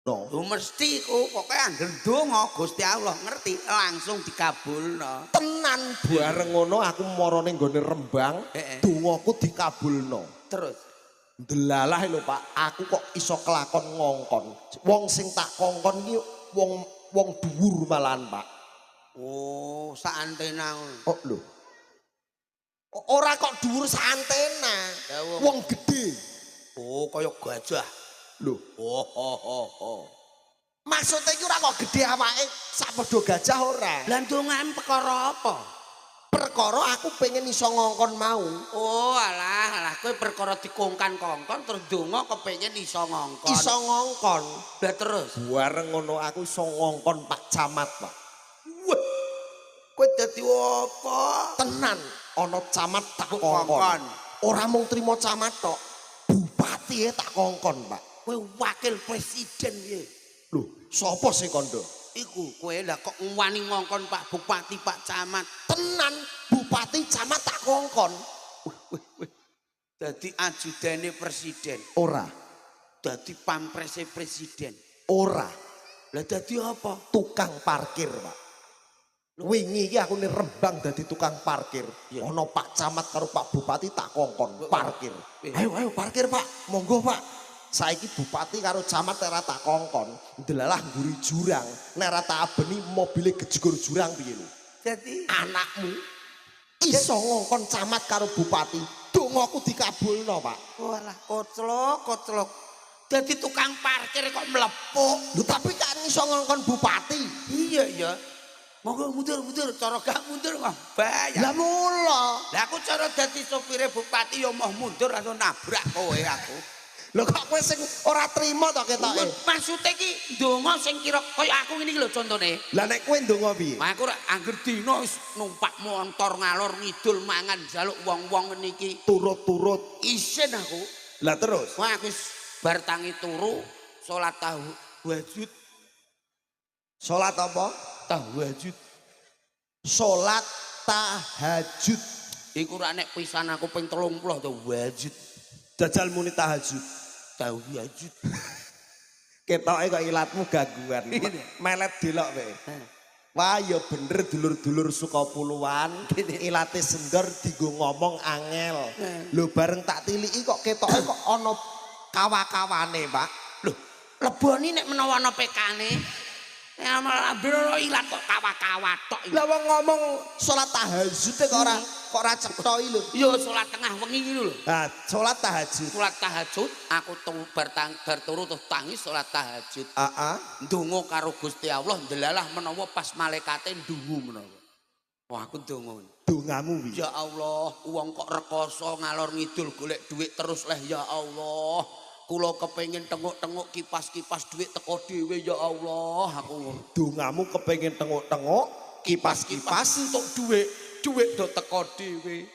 No. Lho mesti ku pokoke anggere donga Gusti Allah ngerti langsung dikabulno. Tenan bareng ngono aku marane nggone Rembang, dongaku dikabulno. Terus Delalah lho Pak, aku kok iso kelakon ngongkon. Wong sing tak kongkon iki wong dhuwur malahan Pak. oh saantena ngono. Oh lho. Ora kok dhuwur saantena. Wong gedhe. Oh kaya gajah. Lho, Oh. maksudnya iki ora kok gedhe awake sapadha gajah ora. Lah ndongan perkara apa? Perkara aku pengen iso ngongkon mau. Oh alah kowe perkara dikongkan-kongkon terus donga kepengin iso ngongkon. Iso ngongkon. Lah terus Bareng ngono aku iso ngongkon Pak Camat, Pak. wah kowe dadi apa? Tenan ana camat tak Kongkon. kongkon. Ora mung trimo camat tok. Bupati tak kongkon, Pak. Kowe wakil presiden piye? Lho, sapa sing kondo? Iku kowe lah kok wani ngongkon Pak Bupati, Pak Camat. Tenan bupati camat tak kongkon. Dadi ajudane presiden, Ora, dadi pamprese presiden. ora. Lah dadi apa? Tukang parkir, Pak. Wingi iki aku ning Rembang dadi tukang parkir. Ana Pak Camat karo Pak Bupati tak kongkon parkir. Ayo parkir, Pak. Monggo, Pak. Saiki bupati karo camat ora tak kongkon, ndelalah mburi jurang. Nek ora tak abeni mobile gejegur jurang piye lho. Dadi Anakmu iso ngongkon camat karo bupati. Dongaku dikabulno, Pak. walah koclok. Dadi tukang parkir kok mlepuk. Lho tapi kan iso ngongkon bupati. Iya ya. Monggo mundur cara gak mundur mah bayar. Lah mula. Lah aku cara dadi sopire bupati ya mau mundur atau nabrak kowe aku. Lho kok kowe sing ora trima to ketoke? Maksudnya ki ndonga sing kira kaya aku ngene iki lho contone. Lah nek kowe ndonga piye? Aku ora angger dina wis numpak motor ngalor ngidul mangan njaluk wong-wong ngene iki Turut-turut. isin aku. Lah terus Wah aku wis bar tangi turu salat tahajud. salat apa? Tahajud. Salat tahajud. Iku ora nek pisan aku ping 30 tahajud. Jajal muni tahajud. Tahajud. Ketoke kok ilatmu gangguan. Melet delok wae. Wah ya bener dulur-dulur Sukapuluan ilate sendor dienggo ngomong angel. Lho bareng tak tiliki kok ketoke kok ana kawa-kawane, Pak. Loh, leboni nek menawa ana pekane. Ya malah biro ilat kok kawa-kawa tok. Lah wong ngomong salat tahajud kok ora cetha iki lho. Yo salat tengah wengi iki lho. Nah, salat tahajud. Salat tahajud aku bar turu terus tangi salat tahajud. Heeh. Ndonga karo Gusti Allah ndelalah menawa pas malaikate ndungu menawa. Wah aku ndonga. Dongamu piye? Ya Allah, wong kok rekoso ngalor ngidul golek duit terus leh ya Allah. Kula kepengin tengok-tengok kipas-kipas duit teko dhewe ya Allah aku ngono. Dongamu kepengin tengok-tengok kipas-kipas untuk duit do teko dhewe.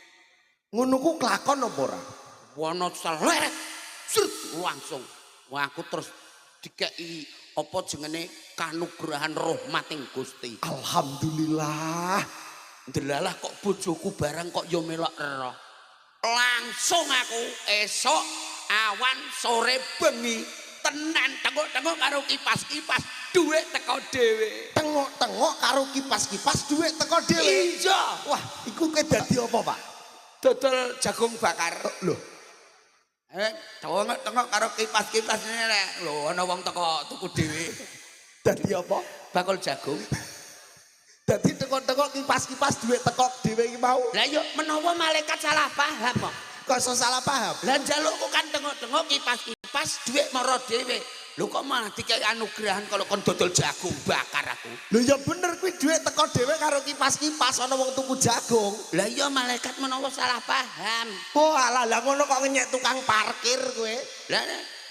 ngono ku kelakon apa ora? Wono seleret langsung. Wah aku terus dikeki apa jenenge kanugrahan rahmating Gusti. Alhamdulillah. Ndelalah kok bojoku barang kok ya melok ero. Langsung aku esok awan sore bengi tenan tengok-tengok karo kipas-kipas duit teko dhewe. Tengok-tengok karo kipas-kipas duit teko dhewe. Iya. Wah, iku ke dadi apa, Pak? Dodol jagung bakar. Loh, Tengok-tengok karo kipas-kipas ini nek lho ana wong teko tuku dhewe. dadi apa? Bakul jagung. Dadi tengok-tengok kipas-kipas duit teko dhewe iki mau. Lah yo menawa malaikat salah paham kok. Kok iso salah paham? Lah njalukku kan tengok-tengok kipas-kipas duit mara dhewe. Lho kok malah dikek anugrahan kalau kon dodol jagung bakar aku. Lho ya bener kuwi duit teko dhewe karo kipas-kipas ana wong tuku jagung. Lah iya malaikat menawa salah paham. Oh alah lah ngono kok ngenyek tukang parkir kowe. Lah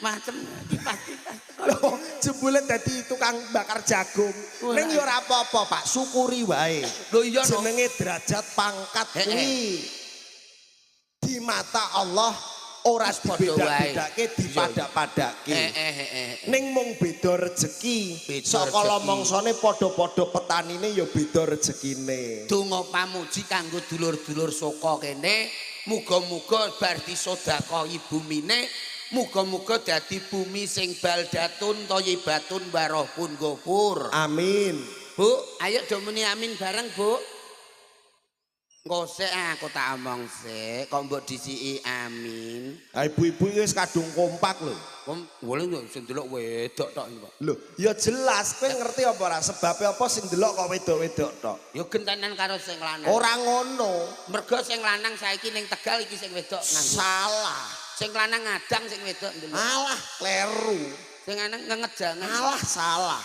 macem kipas-kipas. Loh, jebule dadi tukang bakar jagung. Ning ya ora apa-apa, Pak. Syukuri wae. Lho iya no. Jenenge derajat pangkat kuwi. Di mata Allah ora dibeda-bedake dipadak-padake. Ning mung beda rejeki. Saka lomongsane padha-padha petanine ya beda rezekine. Donga pamuji kanggo dulur-dulur saka kene, muga-muga bar disedekah ibu mine muga-muga dadi bumi sing baldatun thayyibatun warohpun ghafur. Amin. Bu, ayo do muni amin bareng, Bu. Engko sik aku tak omong sik, kok mbok disiki amin. Ha ibu-ibu iki wis kadung kompak lho. Wole yo sing delok wedok tok iki, Pak. Lho, ya jelas kowe ngerti apa ora sebabe apa sing delok kok wedok-wedok tok. Yo gentenan karo sing lanang. Ora ngono. Mergo sing lanang saiki ning Tegal iki sing wedok nganggo. Salah. Sing lanang ngadang sing wedok ndelok. Alah kleru. Sing lanang ngejangan. Alah salah.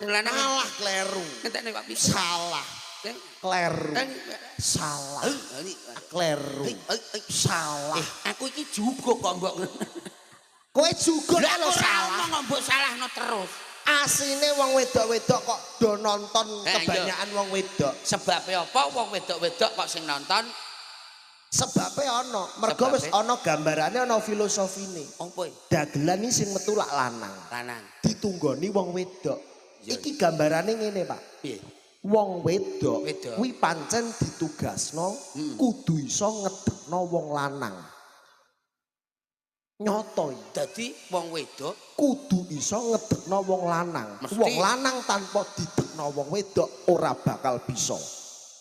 Sing lanang Alah kleru. ngentekne Pak Pis. Salah. Sing Kleru. Salah. Kleru. Salah. Aku iki juga kok mbok. Kowe juga Lah lho ora salah. ngomong mbok salahno terus. Asine wong wedok-wedok kok do nonton iya. kebanyakan wong wedok. Sebabe apa wong wedok-wedok kok sing nonton? Sebabe ana, mergo wis Sebabe? ana gambarane ana filosofine. Opo? Dagelan iki sing metu lak lanang. Lanang. Ditunggoni wong wedok. Iya, Iki gambarane ngene, Pak. Piye? Wong wedok Wedok. kuwi pancen ditugasno kudu iso ngedekno wong lanang. Nyoto iki. Dadi wong wedok Kudu iso ngedekno wong lanang. Mesti. Wong lanang tanpa didekno wong wedok ora bakal bisa.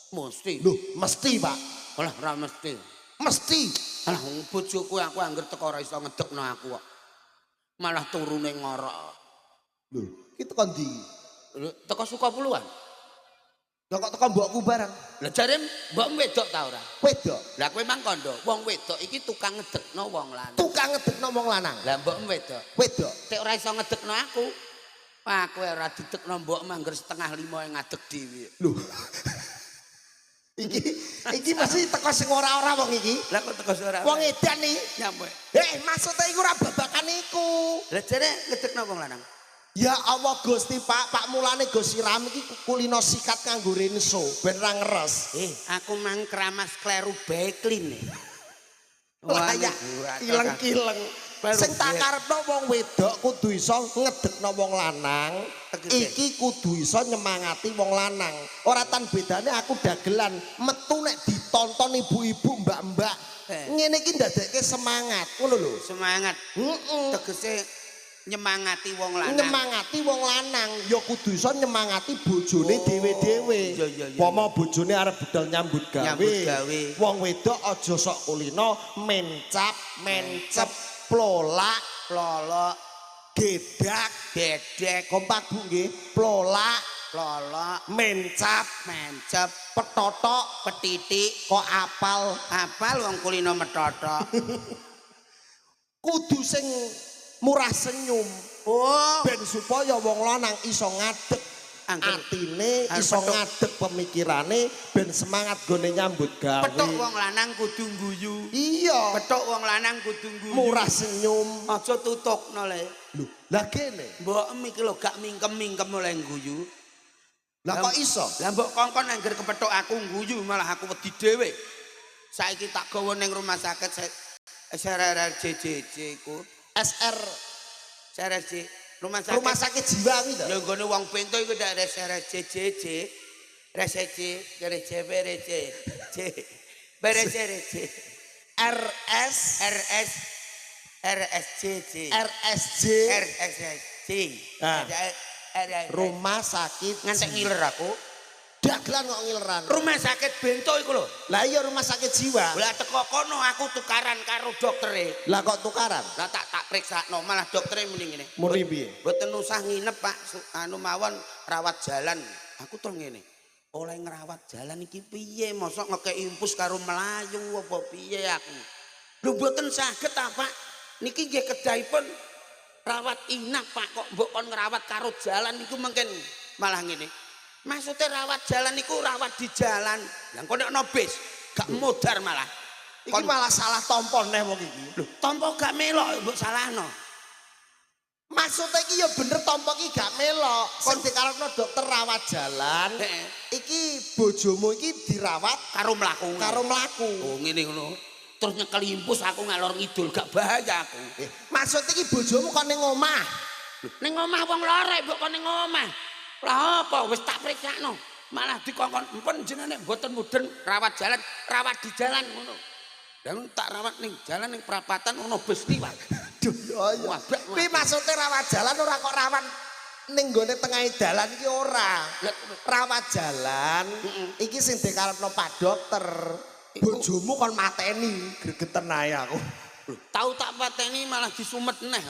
mesti. Loh, mesti, Pak. Lah ora mesti. Mesti. Alah wong bojoku aku angger teko ora iso ngedekno aku kok. Malah turune ngorok. Loh, iki tekan ndi? Teko Sukapuluhan. Ya kok tekan mbokku barang. Lah jare mbok wedok ta ora? Wedok. Lah kowe mang kandha, wong wedok iki tukang ngedekno wong lanang. Tukang ngedekno wong lanang. Lah mbok wedok, Wedok. tek ora iso ngedekno aku. Wah, kowe ora didekno mbok mangger 4:30 yang ngadeg dhewe. Loh. iki masih teko sing ora-ora wong iki. Lah kok teko ora? Wong edan iki. nyampe. Maksudnya iku ora babakan iku. Lah jare ngedekno wong lanang. Ya Allah Gusti Pak mulane go siram iki kulino sikat kanggo rinso ben ra ngeres. Aku mang keramas kleru beklin. Lah ya ileng-ileng. Sing tak karepno wong wedok kudu iso ngedekno wong lanang. Iki kudu iso nyemangati wong lanang. Ora tan bedane aku dagelan metu nek ditonton ibu-ibu, mbak-mbak. Ngene iki ndadekke semangat, ngono lho. Semangat. Tegese nyemangati wong lanang. Nyemangati wong lanang ya kudu iso nyemangati bojone dhewe-dhewe. Iya. Pomo bojone arep budal nyambut gawe. Wong wedok aja sok kulino mencap, mencep, plolak, Plolok, gedak, bedek, kompak Bu nggih. Plolak, plolok, mencap, mencep, petotok, petitik, kok apal. apal wong kulino metotok. Kudu sing murah senyum. Oh, Ben supaya wong lanang iso ngadeg atine, iso ngadeg pemikirane ben semangat gone nyambut gawe. petuk wong lanang kudu guyu. Iya, Petuk wong lanang kudu guyu. murah senyum. Aja tutukno le. Lho, lah kene. Mbok iki lho gak mingkem-mingkem oleh guyu. Lah kok iso? Lah mbok kongkon angger kepethuk aku guyu malah aku wedi dhewe. Saiki tak gawa ning rumah sakit SRRJJJ iku. SRJ rumah sakit Jiwa kuwi to. ya nggone wong pintu iku ndak SRJJJ. RSJ, RSJ. RS RSJJ. RSJ RSJ. Rumah Sakit Ngantek ngiler aku. dagelan kok ngileran. Rumah sakit bento iku lho. Lah iya rumah sakit jiwa. Lah teko kono aku tukaran karo doktere. Lah kok tukaran? Lah tak periksakno malah doktere muni ngene. Muni piye? Mboten usah nginep Pak, anu mawon rawat jalan. Aku terus ngene. Oleh ngerawat jalan iki piye? Mosok ngekeki impus karo melayu apa piye aku? Lho mboten saged ta Pak. Niki nggih kedahipun rawat inap Pak kok mbok kon ngerawat karo jalan niku mungkin malah ngene. Maksudnya rawat jalan niku rawat di jalan. Lah kok nek ono bis gak modar malah. Iki malah salah tompo neh wong iki. Lho, tompo gak melok mbok salahno. Maksudnya iki ya bener tompo iki gak melok. Sing dikarepno dokter rawat jalan. Iki bojomu iki dirawat Karo mlaku. Oh ngene ngono. Terus nyekel impus aku ngalor ngidul gak bahaya aku. Maksudnya iki bojomu kon ning omah. Ning omah wong lore mbok kon ning omah. Lah apa wis tak periksakno. Malah dikongkon empun jenenge mboten mudeng rawat jalan, rawat di jalan ngono. Dan tak rawat ning jalan ning perapatan ono bis liwat. Iya. Kuwi maksude rawat jalan ora kok rawan ning gone tengah dalan iki ora. Rawat jalan iki sing dikarepno Pak Dokter. Bojomu kon mateni, gregeten ae aku. Tahu tak pateni malah disumet neh.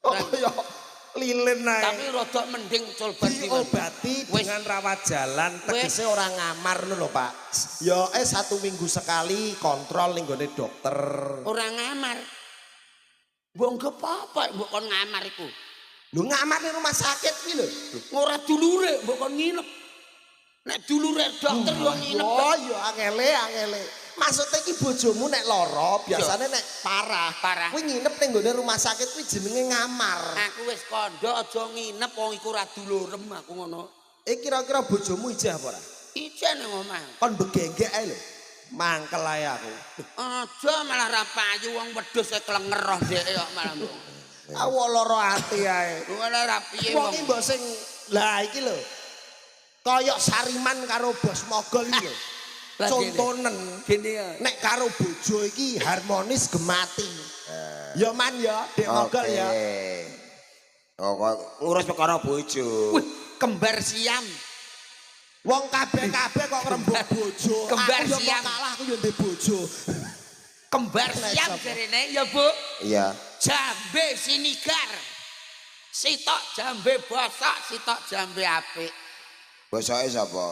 Oh ya lilin ae. Tapi rada mending coba diobati dengan rawat jalan tegese ora ngamar lho Pak. Ya 1 minggu sekali kontrol ning gone dokter. Ora ngamar. Mbok apa mbok kon ngamar iku. Lho ngamar ning rumah sakit kuwi lho. Ora dulure mbok kon nginep. Nek dulure dokter yo nginep. Oh ya angele. Maksudnya iki bojomu nek lara biasanya nek parah. Kuwi nginep ning gone rumah sakit kuwi jenenge ngamar. Aku wis kandha aja nginep wong iku ora dulurem aku ngono. Kira-kira bojomu ijeh apa ora? Ijeh nang omah. Kon begenggek ae lho. Mangkel ae aku. Aja malah ra payu wong wedhus e klengeroh dheke kok malah. Aku lara ati ae. Ora ra piye wong iki mbok sing lah iki lho. Kayak Sariman karo Bos Mogol iki lho. Contonen gini ya. Nek karo bojo iki harmonis gemati. Ya man ya, Dek Mogol ya. Oh kok ngurus perkara bojo. Wih, kembar siam. Wong kabeh-kabeh kok ngrembug bojo. Kembar aku siam. kalah aku yo ndek bojo. Kembar siam jarene ya, Bu. Iya. Jambe sinigar. Sitok jambe bosok, sitok jambe apik. Bosoke sapa?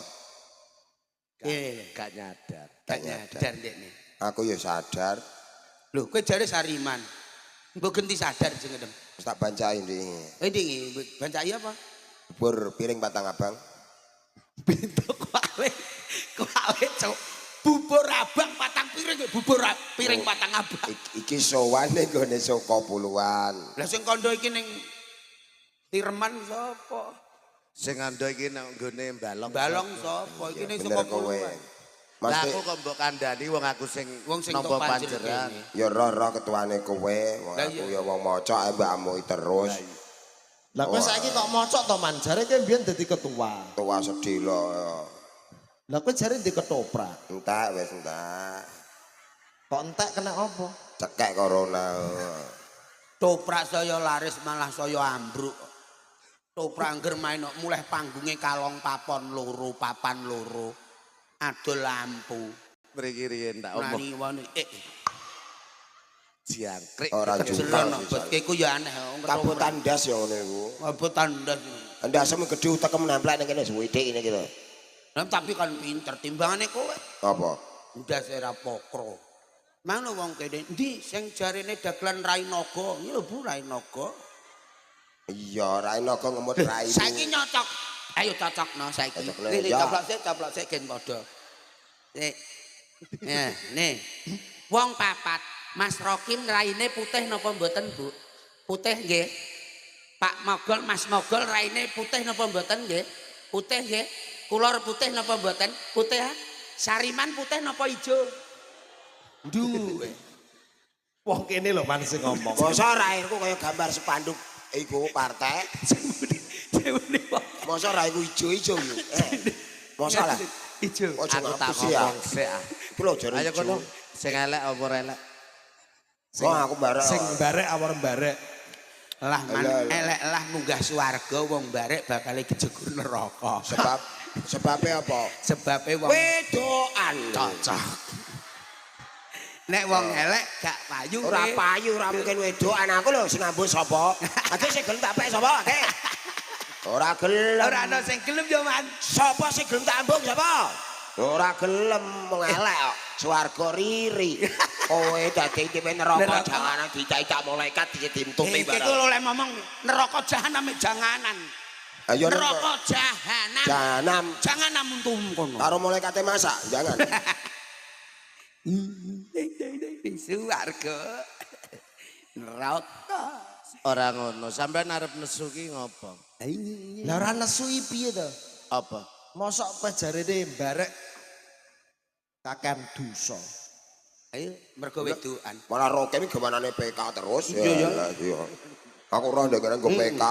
Gak nyadar. Gak nyadar ndekne. Aku ya sadar. Lho, kowe jare Sariman. Mbok genti sadar jeneng. Wis tak bancai ndi. Ndi bancai apa? Bubur piring batang abang. Pintu kowe cok. Bubur abang patang piring, bubur piring patang abang. Iki sowane gone saka puluhan. Lah sing kandha iki ning Tireman sapa? Sing ando iki nang nggone balong. Balong sapa? Iki ning Bener saka kowe. puluhan. Lah Mesti aku kok mbok kandhani wong aku sing Sing nampa tok panjeran. ya ora ketuane kowe, wong aku ya wong maca ae mbakmu terus. Lah kowe saiki kok mocok to Man, jare kowe mbiyen dadi ketua. Tua sedilo. Lah kowe jare ndek ketoprak. Entek wis entek. Kok entek kena apa? Cekek corona. Toprak saya laris malah saya ambruk. Toprak angger main mulai panggunge kalong papan loro. Adol lampu. Mriki riyen tak omong Nani wani jangkrik. Ora jerono jungkal. iku ya aneh. Kabutan ndas ya ngene iku. Kabutan ndas. Ndasem gedhe utekem nemplek ning kene suwidik ngene iki lho. Lah tapi kan pinter timbangane kowe. Apa? Ndas ora pokro. Mana wong kene ndi sing jarene dagelan Rainaga? Iki lho Bu Rainaga. Iya, rai naga ngemut rai. Saiki nyocok. Ayo cocokno saiki. Cocokno, Ini ya. coplok sik gen padha. Nih. Wong papat, Mas Rokim raine putih napa mboten, Bu? Putih nggih. Pak Mogol, Mas Mogol raine putih napa mboten nggih? Putih nggih. Kulor putih napa mboten? Putih. Sariman putih napa ijo? Duwe. Wong kene lho Man sing ngomong. Masa rairku kaya gambar spanduk iku partai. Masa raiku ijo-ijo yo. Masa lah. Ijo. Ojo Aku tak ngapus ya. ngomong sik ah. Iku lho jare Ayo ijo. kono sing elek apa elek? Oh aku bareng. Sing barek awar barek. Lah man Alah. elek lah munggah swarga wong barek bakal dijegur neraka. Sebabnya apa? Sebabe wong Wedokan. cocok. Nek wong elek gak payu. Ora payu, ora mungkin wedokan aku lho sinambut sapa? Ade sing gelem tak pek sapa? Ade. Ora gelem. Ora ana sing gelem yo man. Sapa sing gelem tak ambung sapa? Ora gelem mengelek kok. Swarga riri. Kowe dadi tipe neraka janganan dicacak malaikat ditintuti Iki ku oleh ngomong neraka jahanam janganan. Ayo Neraka jahanam. Jahanam. Jangan namun kono. Karo malaikate masak, jangan. Swarga. Neraka. Ora ngono, sampean arep nesu ki ngopo? Lah ora nesui piye to? Apa? Mosok kowe jarene barek kakean dosa. Ayo mergo wedokan. Malah roke iki gawanane PK terus. Iya, Ya, iya. Aku ora ndek nggo PK.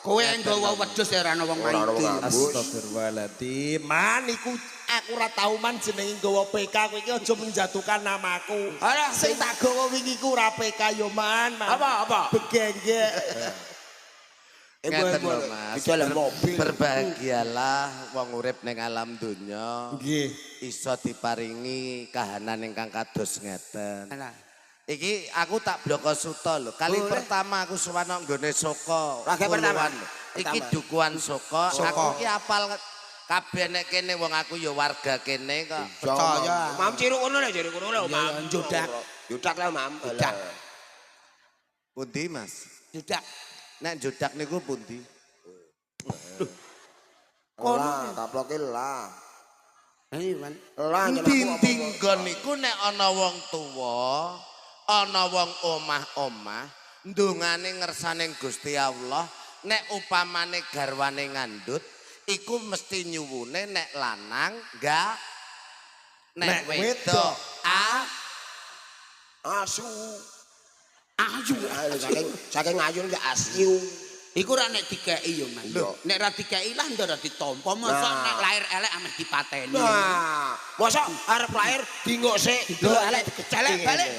Kowe nggawa wedhus ora ana wong Ora ana wong main. ngambus. Astagfirullahaladzim. Man iku aku ora tau man jenenge nggawa PK kowe iki aja menjatuhkan namaku. Alah, Sing tak gawa wingi ku ora PK yo man. Apa? Begenge. Ngeten lho Mas. Di dalam mobil. Berbahagialah wong urip ning alam donya. Nggih. Iso diparingi kahanan ingkang kados ngeten. Alah. Iki aku tak bloko suto lho. Kali pertama aku sowan nang nggone Soko. Lagi pertama. Iki dukuhan Soko. Aku iki apal kabeh nek kene wong aku ya warga kene kok. Percaya. Mam ciruk ngono lho, ciruk ngono lho, Mam. Judak. Judak lah, Mam. Judak. Pundi Mas? Judak. Nek jodak niku pundi? Lah, kaploke lah. Ayo man. Lah Dinding nggon niku nek ana wong tuwa, ana wong omah-omah, ndongane ngersane Gusti Allah, nek upamane garwane ngandhut, iku mesti nyuwune nek lanang enggak nek wedok asu. Ayu. Saking ayu ya asiu. Iku ra nek dikeki yo man. Nek ra dikeki lah ndak ditampa masa nek lahir elek ameh dipateni. Nah, mosok arep lahir dingok sik, delok elek Celek balik.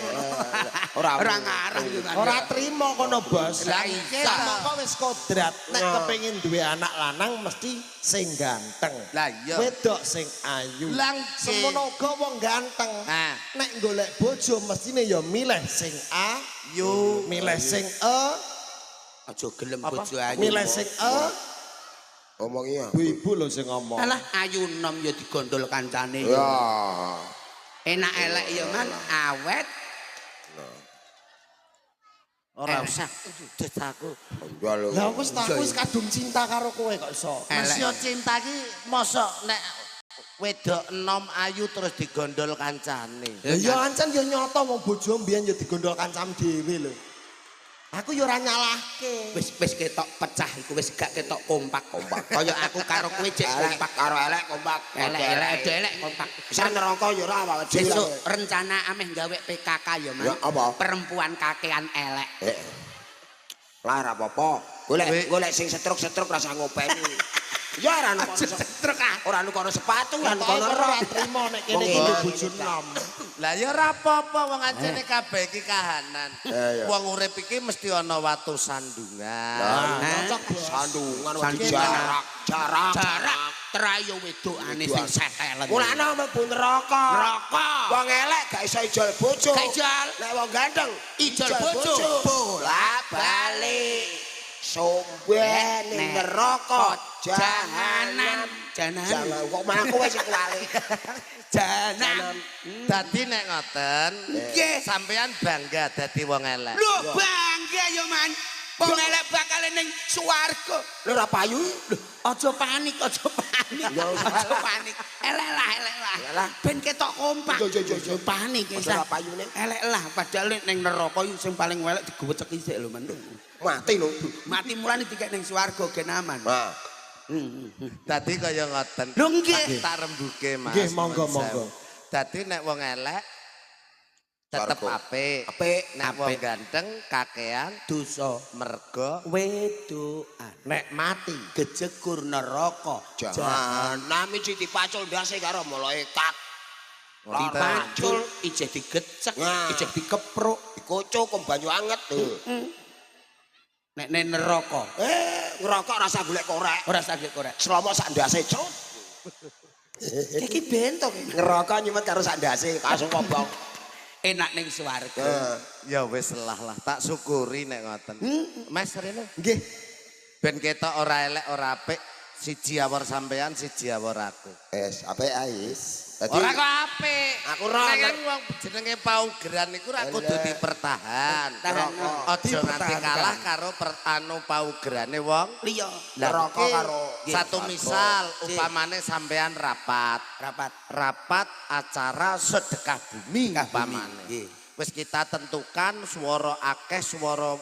Ora ngarah yo man. Ora trimo kono bos. Lah iya. Samangka wis kodrat nek kepengin duwe anak lanang mesti sing ganteng. Lah iya. Wedok sing ayu. Lang Semono uga wong ganteng. Nah, Nek golek bojo mestine ya milih sing ayu, milih sing Aja gelem bojo ayu. milih sing ngomong iya. ibu lho sing ngomong. Alah ayu nom ya digondol kancane. Ya. Enak elek ya man, awet. ora usah judes aku. Jual Lah wis tak wis kadung cinta karo kowe kok iso. Mas yo cinta ki mosok nek wedok enom ayu terus digondol kancane. Ya ancen ya nyata wong bojo mbiyen ya digondol kancam dhewe lho. Aku ya ora nyalahke. Wis ketok pecah iku wis gak ketok kompak. Kaya aku karo kowe cek kompak. karo elek kompak. Elek kompak. Bisa neraka ya ora awake dhewe. Besok rencana ameh gawe PKK ya man. Ya, apa? Perempuan kakean elek. Lah ora apa-apa. Golek sing setruk-setruk rasa ngopeni. Ya ora ono Truk ah. ora ono sepatu Lah lan kok ono ora trimo nek kene iki bojo nom. Lah ya ora apa-apa wong ancene kabeh iki kahanan. Wong urip iki mesti ana watu sandungan. Cocok bos. sandungan Sandungan. jarak. Terayo wedokane sing setelen. Mulane mlebu neraka. Neraka. Wong elek gak iso ijol bojo. Gak ijol. Nek wong ganteng Ijol bojo. Bolak-balik. Somben ning neraka jahanam. Jangan kok malah kowe sing kuali. Jahanam. Dadi nek ngoten, Nggih. sampean bangga dadi wong elek. Lho bangga yo man. Wong elek bakal ning swarga. Lho ora payu. Aja panik, aja panik. Aja panik. Elek lah. Ben ketok kompak. Aja panik Ora payune. Elek lah padahal ning neraka yo sing paling welek digowecek isik lho men. Mati lho. Mati mulane dikek ning swarga gen aman. Nah, Dadi kaya ngoten. Lho nggih. Tak rembuke Mas. Nggih, monggo. Dadi nek wong elek tetep Swarga. apik. apik. Nek wong ganteng kakean Dosa mergo wedokan. Nek mati Gejegur neraka. Jahanam iki dipacul ndase karo malaikat. Dipacul, ijeh digecek, Nah. ijeh dikepruk. Dikocok banyu anget. Nek ning neraka Ngerokok rasa golek korek. ora saged korek. Selama sak ndase cut. Iki bentok. Ngerokok nyumet karo sak ndase kasung kobong. Enak ning swarga. ya wis lah tak syukuri nek ngoten. Mas rene nggih. ben ketok ora elek ora apik siji awor sampean siji awor aku. Apik ais. Ora kok apik. Aku ora Nek kan wong jenenge paugeran iku ora kudu dipertahan. Tahan. Aja nganti kalah karo paugerane wong Liya. Neraka iki karo satu misal umpamane sampean rapat acara sedekah bumi umpamane. Nggih. Wis kita tentukan swara akeh swara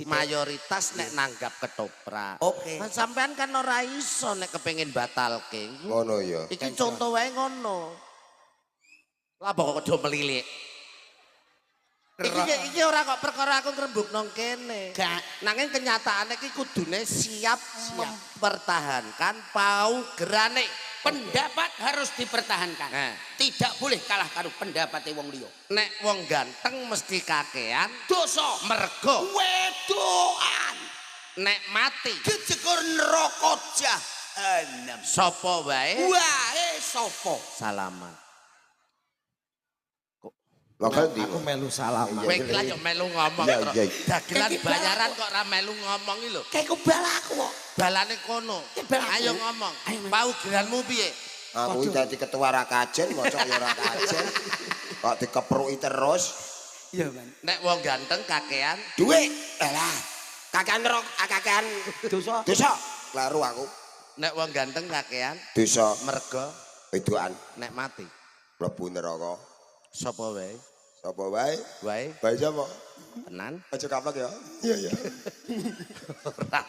mayoritas nek nanggap ketoprak. Oke. Kan sampean kan ora iso nek kepengin batalke. Ngono ya. Iki contoh wae ngono. Lah kok do melilik. Iki ora kok perkara aku ngrembug nang kene. Gak. Nanging kenyataane iki kudune siap mempertahankan paugerane. Pendapat harus dipertahankan. Nah. Tidak boleh kalah karo pendapat wong liya. Nek wong ganteng mesti kakean Dosa. mergo Wedoan. nek mati Kejekur neraka jahanam. sapa wae Wae sapa? salaman. Bakal di. Aku melu salaman. Kowe iki lah yo melu ngomong Iya, terus. iya. Dagelan bayaran kok ora melu ngomong iki lho. Kayak kebal aku kok. Balane kono. Bal aku. Ayo ngomong. Ayo, Mas. Paugeranmu piye? Aku dadi ketua ra kajen, maca ya ora kajen. Kok dikepruki terus. Iya, Man. Nek wong ganteng kakean Duit. Alah. Kakean rok, kakean Dosa. dosa. Kleru aku. nek wong ganteng kakean Dosa mergo wedokan nek mati mlebu neraka. sapa wae Sapa wae? wae Bae sapa? tenan Aja kapak ya. Iya ya. ora